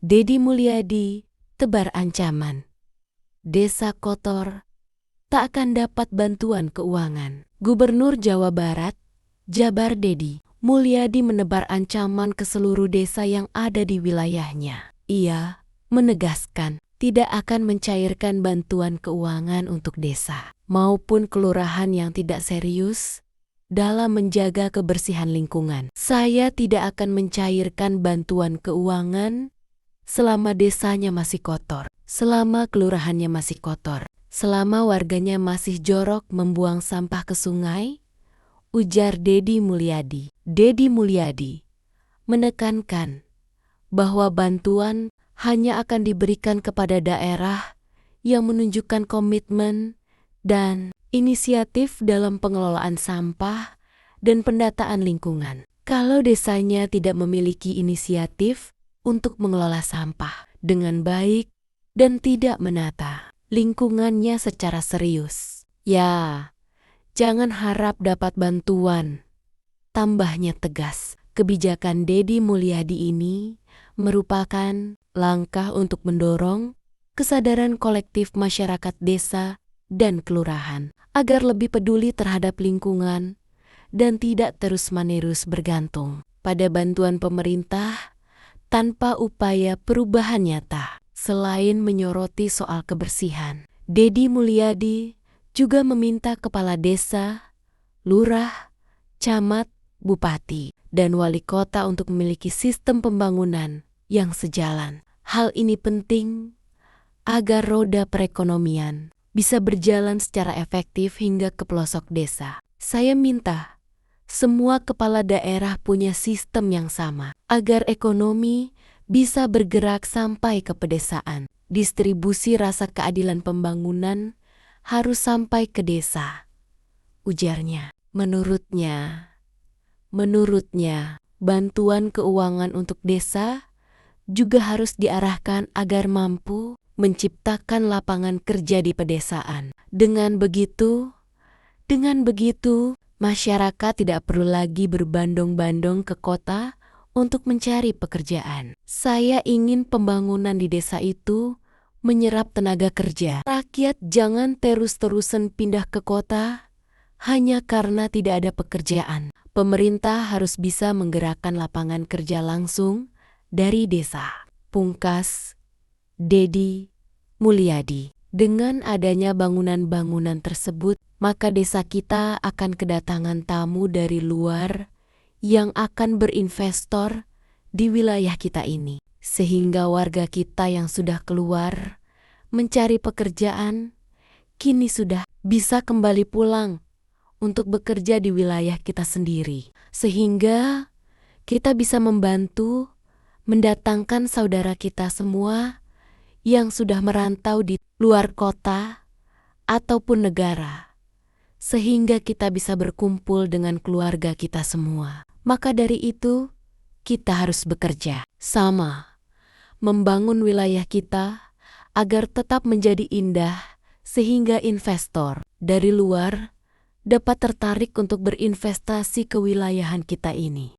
Deddy Mulyadi tebar ancaman. Desa kotor, tak akan dapat bantuan keuangan. Gubernur Jawa Barat, Jabar Deddy Mulyadi menebar ancaman ke seluruh desa yang ada di wilayahnya. Ia menegaskan tidak akan mencairkan bantuan keuangan untuk desa maupun kelurahan yang tidak serius dalam menjaga kebersihan lingkungan. Saya tidak akan mencairkan bantuan keuangan selama desanya masih kotor, selama kelurahannya masih kotor, selama warganya masih jorok membuang sampah ke sungai, ujar Deddy Mulyadi. Deddy Mulyadi menekankan bahwa bantuan hanya akan diberikan kepada daerah yang menunjukkan komitmen dan inisiatif dalam pengelolaan sampah dan pendataan lingkungan. Kalau desanya tidak memiliki inisiatif untuk mengelola sampah dengan baik dan tidak menata lingkungannya secara serius, ya, jangan harap dapat bantuan. Tambahnya tegas, kebijakan Deddy Mulyadi ini merupakan langkah untuk mendorong kesadaran kolektif masyarakat desa dan kelurahan agar lebih peduli terhadap lingkungan dan tidak terus-menerus bergantung pada bantuan pemerintah tanpa upaya perubahan nyata. Selain menyoroti soal kebersihan, Deddy Mulyadi juga meminta kepala desa, lurah, camat, bupati, dan wali kota untuk memiliki sistem pembangunan yang sejalan. Hal ini penting agar roda perekonomian bisa berjalan secara efektif hingga ke pelosok desa. Saya minta semua kepala daerah punya sistem yang sama agar ekonomi bisa bergerak sampai ke pedesaan. Distribusi rasa keadilan pembangunan harus sampai ke desa, ujarnya. Menurutnya, bantuan keuangan untuk desa juga harus diarahkan agar mampu menciptakan lapangan kerja di pedesaan. Dengan begitu, masyarakat tidak perlu lagi berbondong-bondong ke kota untuk mencari pekerjaan. Saya ingin pembangunan di desa itu menyerap tenaga kerja. Rakyat jangan terus-terusan pindah ke kota hanya karena tidak ada pekerjaan. Pemerintah harus bisa menggerakkan lapangan kerja langsung dari desa. Pungkas Deddy Mulyadi. Dengan adanya bangunan-bangunan tersebut, maka desa kita akan kedatangan tamu dari luar yang akan berinvestor di wilayah kita ini. Sehingga warga kita yang sudah keluar mencari pekerjaan, kini sudah bisa kembali pulang untuk bekerja di wilayah kita sendiri. Sehingga kita bisa membantu mendatangkan saudara kita semua yang sudah merantau di luar kota ataupun negara, sehingga kita bisa berkumpul dengan keluarga kita semua. Maka dari itu, kita harus bekerja sama, membangun wilayah kita agar tetap menjadi indah, sehingga investor dari luar dapat tertarik untuk berinvestasi ke wilayahan kita ini.